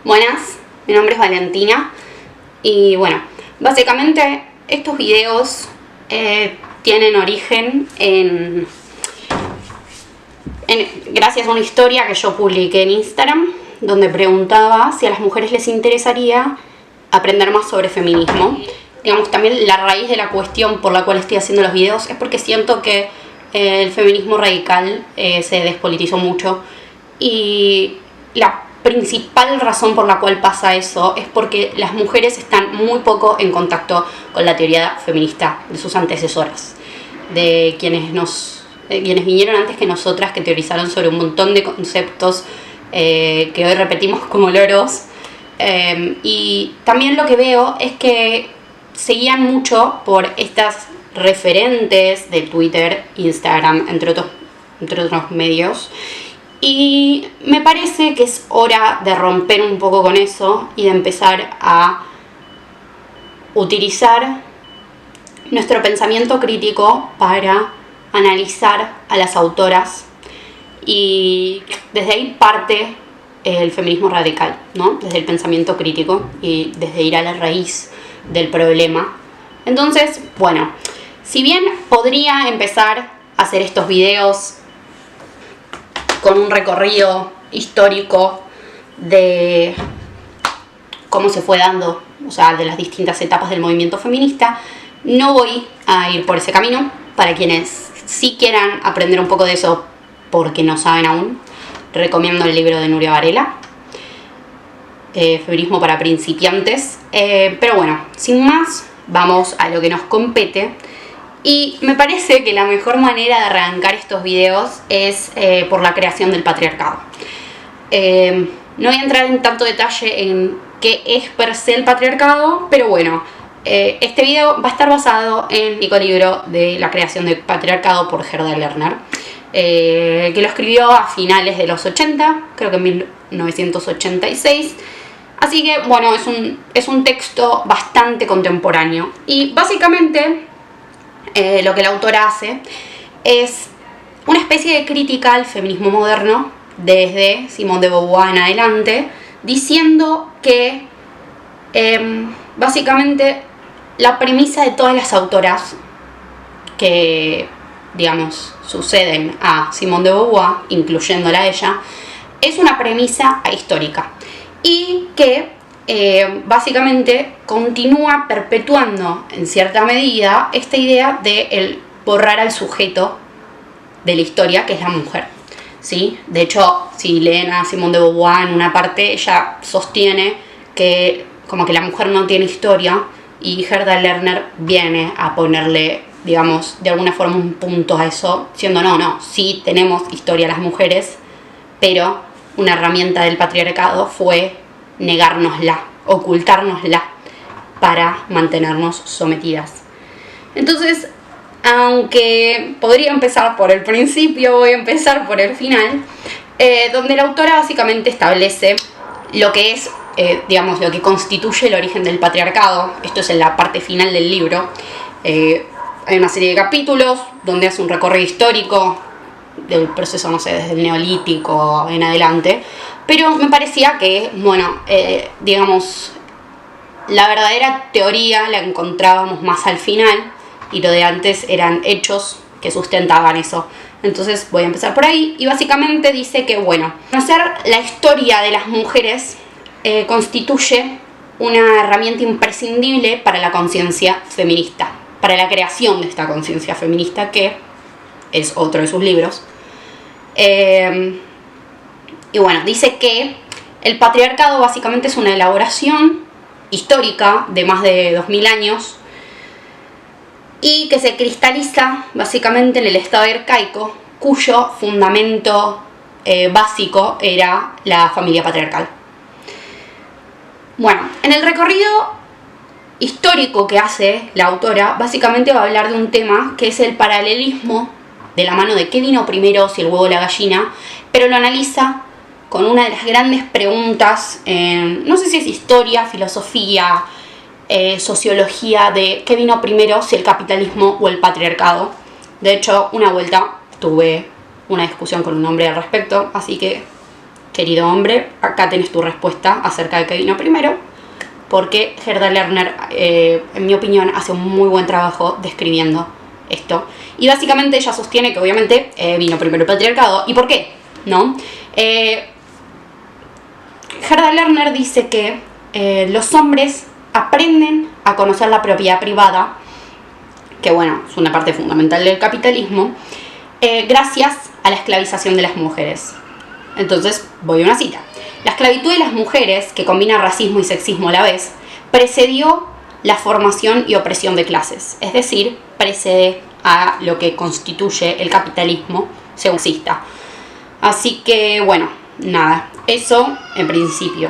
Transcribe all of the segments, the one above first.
Buenas, mi nombre es Valentina y bueno, básicamente estos videos tienen origen gracias a una historia que yo publiqué en Instagram, donde preguntaba si a las mujeres les interesaría aprender más sobre feminismo. Digamos, también la raíz de la cuestión por la cual estoy haciendo los videos es porque siento que el feminismo radical se despolitizó mucho, y la principal razón por la cual pasa eso es porque las mujeres están muy poco en contacto con la teoría feminista de sus antecesoras, de quienes vinieron antes que nosotras, que teorizaron sobre un montón de conceptos que hoy repetimos como loros. Y también lo que veo es que seguían mucho por estas referentes de Twitter, Instagram, entre otros medios, y me parece que es hora de romper un poco con eso y de empezar a utilizar nuestro pensamiento crítico para analizar a las autoras, y desde ahí parte el feminismo radical, ¿no? Desde el pensamiento crítico y desde ir a la raíz del problema. Entonces, bueno, si bien podría empezar a hacer estos videos con un recorrido histórico de cómo se fue dando, o sea, de las distintas etapas del movimiento feminista, no voy a ir por ese camino. Para quienes sí quieran aprender un poco de eso porque no saben aún, recomiendo el libro de Nuria Varela, Feminismo para principiantes. Pero bueno, sin más, vamos a lo que nos compete. Y me parece que la mejor manera de arrancar estos videos es por la creación del patriarcado. No voy a entrar en tanto detalle en qué es per se el patriarcado, pero bueno, este video va a estar basado en el libro de la creación del patriarcado por Gerda Lerner, que lo escribió a finales de los 80, creo que en 1986. Así que bueno, es un texto bastante contemporáneo. Y básicamente lo que la autora hace es una especie de crítica al feminismo moderno desde Simone de Beauvoir en adelante, diciendo que básicamente la premisa de todas las autoras que, digamos, suceden a Simone de Beauvoir, incluyéndola a ella, es una premisa ahistórica, y que básicamente continúa perpetuando en cierta medida esta idea de el borrar al sujeto de la historia, que es la mujer, ¿sí? De hecho, si leen a Simone de Beauvoir, en una parte ella sostiene que como que la mujer no tiene historia, y Gerda Lerner viene a ponerle, digamos, de alguna forma un punto a eso, diciendo no, sí tenemos historia las mujeres, pero una herramienta del patriarcado fue negárnosla, ocultárnosla para mantenernos sometidas. Entonces, aunque podría empezar por el principio, voy a empezar por el final, donde la autora básicamente establece lo que es, digamos, lo que constituye el origen del patriarcado. Esto es en la parte final del libro. Hay una serie de capítulos donde hace un recorrido histórico del proceso, no sé, desde el neolítico en adelante, pero me parecía que, bueno, digamos, la verdadera teoría la encontrábamos más al final, y lo de antes eran hechos que sustentaban eso. Entonces voy a empezar por ahí, y básicamente dice que, bueno, conocer la historia de las mujeres constituye una herramienta imprescindible para la conciencia feminista, para la creación de esta conciencia feminista, que es otro de sus libros. Y bueno, dice que el patriarcado básicamente es una elaboración histórica de más de 2000 años, y que se cristaliza básicamente en el estado arcaico, cuyo fundamento básico era la familia patriarcal. Bueno, en el recorrido histórico que hace la autora, básicamente va a hablar de un tema que es el paralelismo de la mano de qué vino primero, si el huevo o la gallina, pero lo analiza con una de las grandes preguntas en, no sé si es historia, filosofía, sociología, de qué vino primero, si el capitalismo o el patriarcado. De hecho, una vuelta tuve una discusión con un hombre al respecto, así que querido hombre, acá tenés tu respuesta acerca de qué vino primero, porque Gerda Lerner, en mi opinión, hace un muy buen trabajo describiendo esto. Y básicamente ella sostiene que obviamente vino primero el patriarcado. ¿Y por qué? ¿No? Gerda Lerner dice que los hombres aprenden a conocer la propiedad privada, que bueno, es una parte fundamental del capitalismo, gracias a la esclavización de las mujeres. Entonces, voy a una cita. La esclavitud de las mujeres, que combina racismo y sexismo a la vez, precedió la formación y opresión de clases, es decir, precede a lo que constituye el capitalismo sexista. Así que, bueno, nada, eso en principio.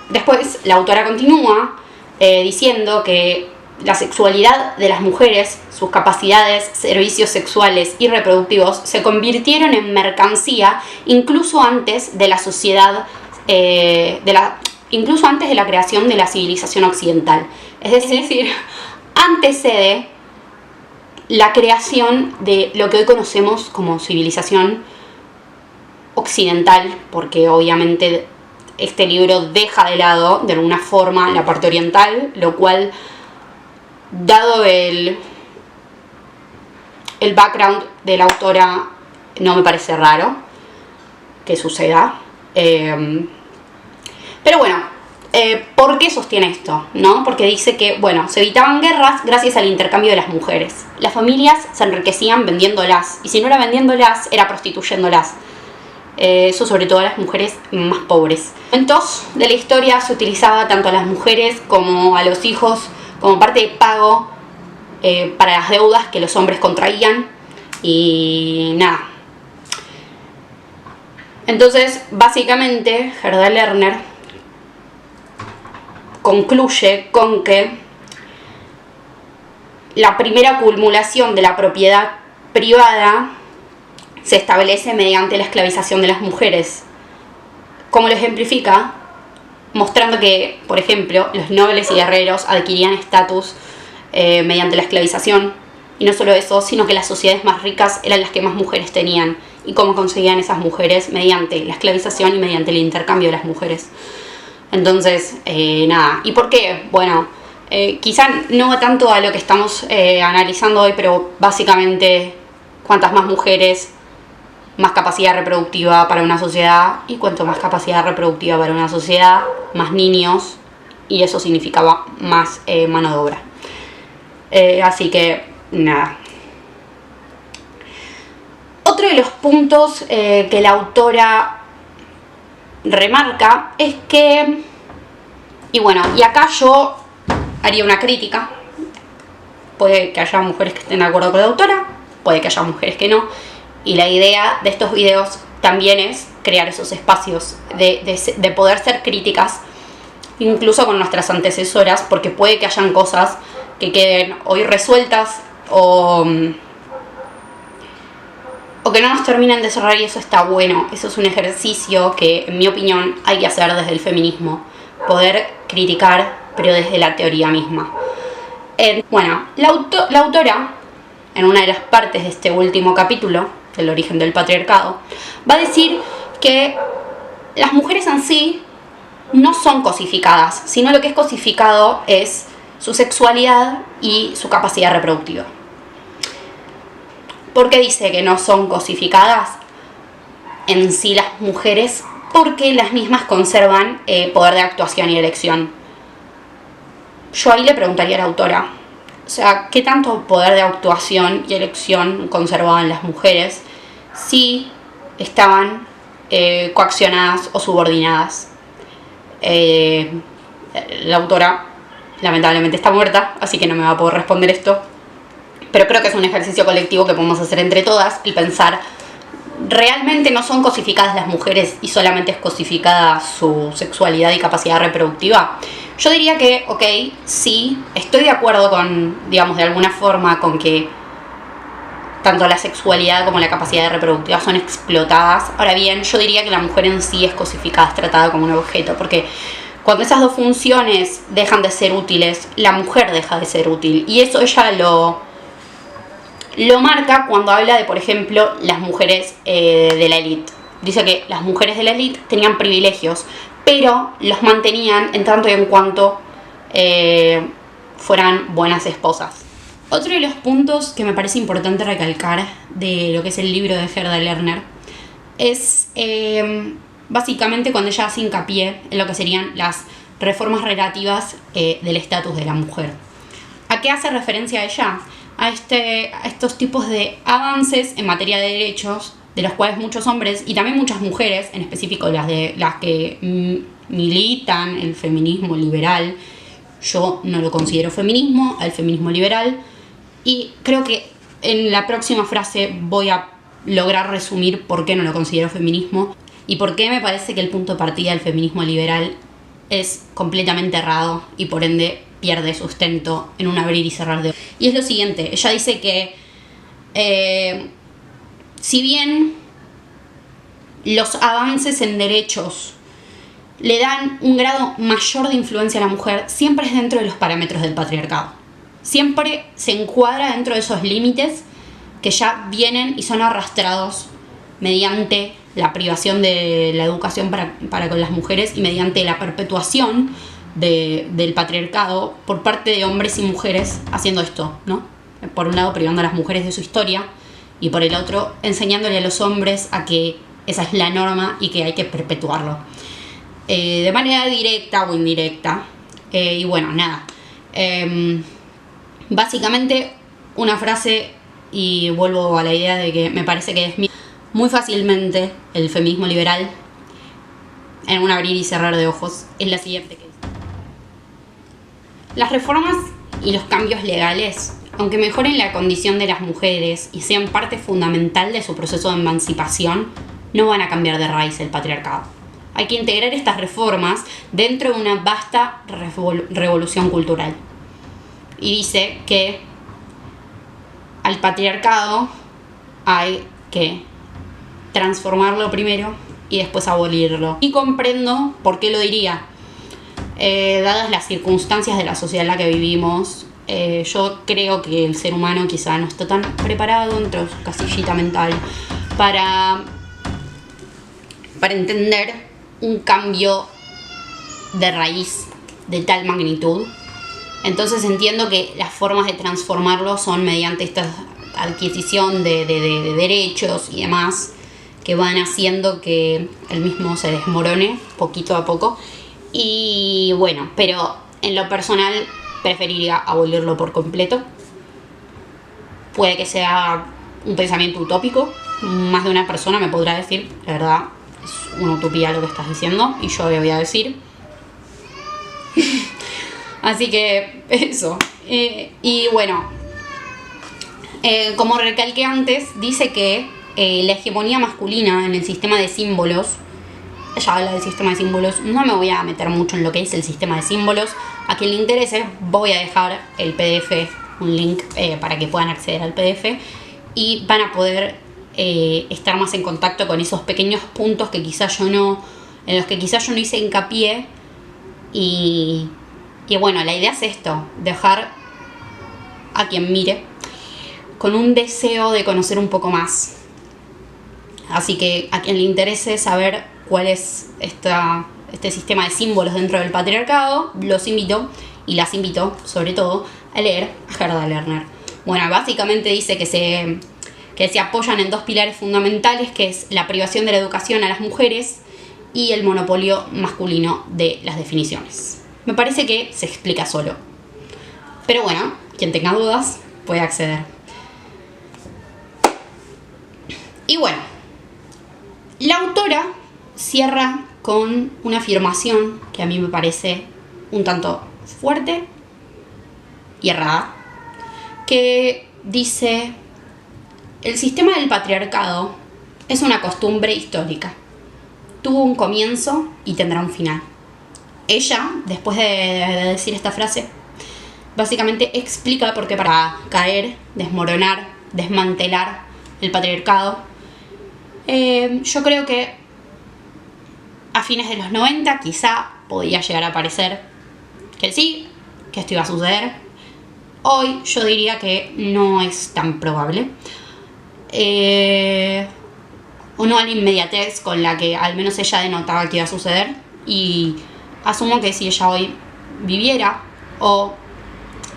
Después, la autora continúa diciendo que la sexualidad de las mujeres, sus capacidades, servicios sexuales y reproductivos se convirtieron en mercancía incluso antes de la sociedad, incluso antes de la creación de la civilización occidental. Es decir, antecede la creación de lo que hoy conocemos como civilización occidental, porque obviamente este libro deja de lado de alguna forma la parte oriental, lo cual, dado el background de la autora, no me parece raro que suceda. Pero bueno, ¿por qué sostiene esto? ¿No? Porque dice que, bueno, se evitaban guerras gracias al intercambio de las mujeres. Las familias se enriquecían vendiéndolas, y si no era vendiéndolas, era prostituyéndolas. Eso sobre todo a las mujeres más pobres. En momentos de la historia se utilizaba tanto a las mujeres como a los hijos como parte de pago para las deudas que los hombres contraían. Y nada. Entonces, básicamente, Gerda Lerner concluye con que la primera acumulación de la propiedad privada se establece mediante la esclavización de las mujeres. ¿Cómo lo ejemplifica? Mostrando que, por ejemplo, los nobles y guerreros adquirían estatus mediante la esclavización. Y no solo eso, sino que las sociedades más ricas eran las que más mujeres tenían. ¿Y cómo conseguían esas mujeres? Mediante la esclavización y mediante el intercambio de las mujeres. Entonces, nada. ¿Y por qué? Bueno, quizá no va tanto a lo que estamos analizando hoy, pero básicamente, cuantas más mujeres, más capacidad reproductiva para una sociedad, y cuanto más capacidad reproductiva para una sociedad, más niños, y eso significaba más mano de obra. Así que, nada. Otro de los puntos que la autora remarca es que, y bueno, y acá yo haría una crítica. Puede que haya mujeres que estén de acuerdo con la autora, puede que haya mujeres que no. Y la idea de estos videos también es crear esos espacios de poder ser críticas, incluso con nuestras antecesoras, porque puede que hayan cosas que queden hoy resueltas o que no nos terminen de cerrar, y eso está bueno. Eso es un ejercicio que, en mi opinión, hay que hacer desde el feminismo. Poder criticar, pero desde la teoría misma. Bueno, la autora, en una de las partes de este último capítulo, El origen del patriarcado, va a decir que las mujeres en sí no son cosificadas, sino lo que es cosificado es su sexualidad y su capacidad reproductiva. ¿Por qué dice que no son cosificadas en sí las mujeres? Porque las mismas conservan poder de actuación y elección. Yo ahí le preguntaría a la autora, o sea, ¿qué tanto poder de actuación y elección conservaban las mujeres si estaban coaccionadas o subordinadas? La autora lamentablemente está muerta, así que no me va a poder responder esto, pero creo que es un ejercicio colectivo que podemos hacer entre todas y pensar, ¿realmente no son cosificadas las mujeres y solamente es cosificada su sexualidad y capacidad reproductiva? Yo diría que, ok, sí, estoy de acuerdo con, digamos, de alguna forma con que tanto la sexualidad como la capacidad reproductiva son explotadas. Ahora bien, yo diría que la mujer en sí es cosificada, es tratada como un objeto, porque cuando esas dos funciones dejan de ser útiles, la mujer deja de ser útil. Y eso ella lo marca cuando habla de, por ejemplo, las mujeres de la élite. Dice que las mujeres de la élite tenían privilegios, pero los mantenían en tanto y en cuanto fueran buenas esposas. Otro de los puntos que me parece importante recalcar de lo que es el libro de Gerda Lerner es básicamente cuando ella hace hincapié en lo que serían las reformas relativas del estatus de la mujer. ¿A qué hace referencia ella? A estos tipos de avances en materia de derechos, de los cuales muchos hombres y también muchas mujeres, en específico las que militan el feminismo liberal, yo no lo considero feminismo, al feminismo liberal, y creo que en la próxima frase voy a lograr resumir por qué no lo considero feminismo y por qué me parece que el punto de partida del feminismo liberal es completamente errado y por ende pierde sustento en un abrir y cerrar de ojos. Y es lo siguiente, ella dice que si bien los avances en derechos le dan un grado mayor de influencia a la mujer, siempre es dentro de los parámetros del patriarcado. Siempre se encuadra dentro de esos límites que ya vienen y son arrastrados mediante la privación de la educación para con las mujeres y mediante la perpetuación del patriarcado por parte de hombres y mujeres haciendo esto, ¿no? Por un lado privando a las mujeres de su historia y por el otro enseñándole a los hombres a que esa es la norma y que hay que perpetuarlo. De manera directa o indirecta. Y bueno, nada. Básicamente una frase, y vuelvo a la idea de que me parece que es muy fácilmente el feminismo liberal en un abrir y cerrar de ojos, es la siguiente que dice: las reformas y los cambios legales, aunque mejoren la condición de las mujeres y sean parte fundamental de su proceso de emancipación, no van a cambiar de raíz el patriarcado. Hay que integrar estas reformas dentro de una vasta revolución cultural. Y dice que al patriarcado hay que transformarlo primero y después abolirlo. Y comprendo por qué lo diría. Dadas las circunstancias de la sociedad en la que vivimos, yo creo que el ser humano quizá no está tan preparado dentro de su casillita mental para entender un cambio de raíz de tal magnitud. Entonces entiendo que las formas de transformarlo son mediante esta adquisición de derechos y demás, que van haciendo que el mismo se desmorone poquito a poco. Y bueno, pero en lo personal preferiría abolirlo por completo. Puede que sea un pensamiento utópico. Más de una persona me podrá decir, la verdad, es una utopía lo que estás diciendo, y yo le voy a decir. Así que eso. Y bueno, como recalqué antes, dice que la hegemonía masculina en el sistema de símbolos, ella habla del sistema de símbolos, no me voy a meter mucho en lo que es el sistema de símbolos. A quien le interese, voy a dejar el PDF, un link para que puedan acceder al PDF y van a poder estar más en contacto con esos pequeños puntos que quizás en los que quizás yo no hice hincapié. Y bueno, la idea es esto, dejar a quien mire con un deseo de conocer un poco más. Así que a quien le interese saber cuál es este sistema de símbolos dentro del patriarcado, los invito, y las invito sobre todo, a leer a Gerda Lerner. Bueno, básicamente dice que se apoyan en dos pilares fundamentales, que es la privación de la educación a las mujeres y el monopolio masculino de las definiciones. Me parece que se explica solo. Pero bueno, quien tenga dudas puede acceder. Y bueno, la autora cierra con una afirmación que a mí me parece un tanto fuerte y errada, que dice: el sistema del patriarcado es una costumbre histórica. Tuvo un comienzo y tendrá un final. Ella, después de decir esta frase, básicamente explica por qué para caer, desmoronar, desmantelar el patriarcado, yo creo que a fines de los 90 quizá podía llegar a parecer que sí, que esto iba a suceder. Hoy yo diría que no es tan probable. o no a la inmediatez con la que al menos ella denotaba que iba a suceder. Y asumo que si ella hoy viviera, o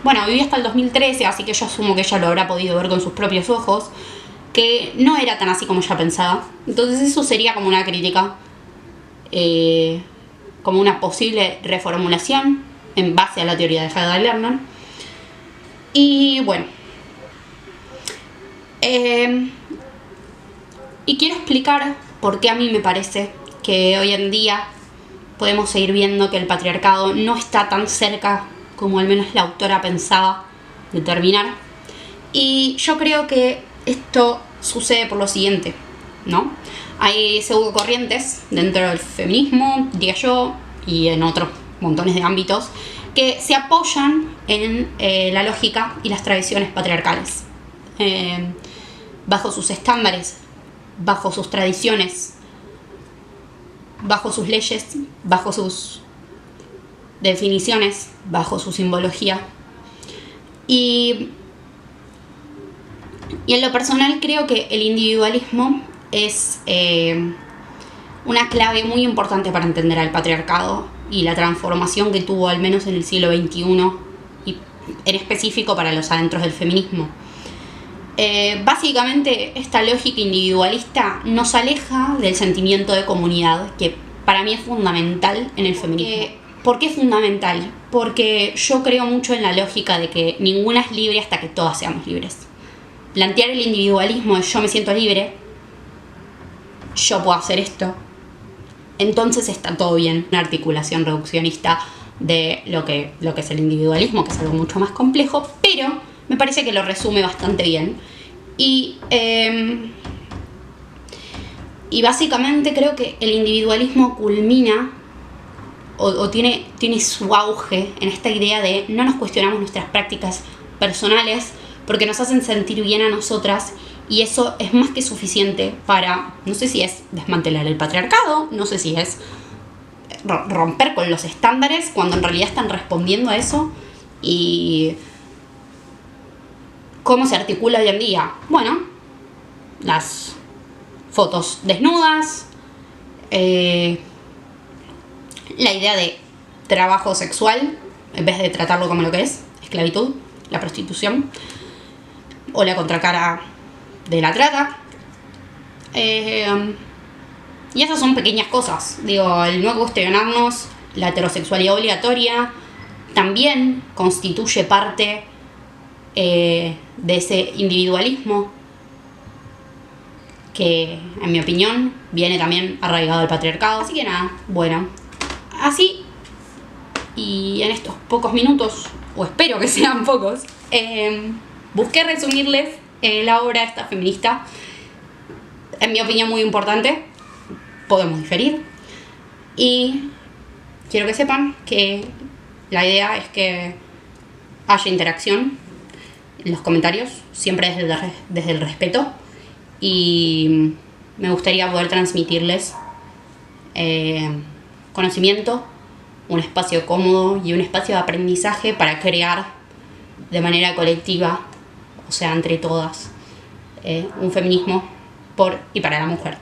bueno, viví hasta el 2013, así que yo asumo que ella lo habrá podido ver con sus propios ojos, que no era tan así como ella pensaba. Entonces eso sería como una crítica, como una posible reformulación en base a la teoría de Hadassah Lerner. Y bueno, y quiero explicar por qué a mí me parece que hoy en día podemos seguir viendo que el patriarcado no está tan cerca como al menos la autora pensaba de terminar. Y yo creo que esto sucede por lo siguiente, ¿no? Hay pseudocorrientes dentro del feminismo, diría yo, y en otros montones de ámbitos, que se apoyan en la lógica y las tradiciones patriarcales, bajo sus estándares, bajo sus tradiciones, bajo sus leyes, bajo sus definiciones, bajo su simbología. Y en lo personal creo que el individualismo es una clave muy importante para entender al patriarcado y la transformación que tuvo al menos en el siglo XXI, y en específico para los adentros del feminismo. Básicamente esta lógica individualista nos aleja del sentimiento de comunidad, que para mí es fundamental en el feminismo. ¿Por qué es fundamental? Porque yo creo mucho en la lógica de que ninguna es libre hasta que todas seamos libres. Plantear el individualismo es yo me siento libre, yo puedo hacer esto, entonces está todo bien. Una articulación reduccionista de lo que es el individualismo, que es algo mucho más complejo, pero me parece que lo resume bastante bien. Y básicamente creo que el individualismo culmina o tiene su auge en esta idea de no nos cuestionamos nuestras prácticas personales porque nos hacen sentir bien a nosotras, y eso es más que suficiente para, no sé si es desmantelar el patriarcado, no sé si es romper con los estándares, cuando en realidad están respondiendo a eso. Y ¿cómo se articula hoy en día? Bueno, las fotos desnudas, la idea de trabajo sexual, en vez de tratarlo como lo que es, esclavitud, la prostitución, o la contracara de la trata. Y esas son pequeñas cosas. Digo, el no cuestionarnos la heterosexualidad obligatoria también constituye parte de ese individualismo que, en mi opinión, viene también arraigado al patriarcado. Así que nada, bueno, así, y en estos pocos minutos, o espero que sean pocos, busqué resumirles la obra de esta feminista, en mi opinión muy importante. Podemos diferir, y quiero que sepan que la idea es que haya interacción en los comentarios, siempre desde el respeto, y me gustaría poder transmitirles conocimiento, un espacio cómodo y un espacio de aprendizaje para crear de manera colectiva, o sea, entre todas, un feminismo por y para la mujer.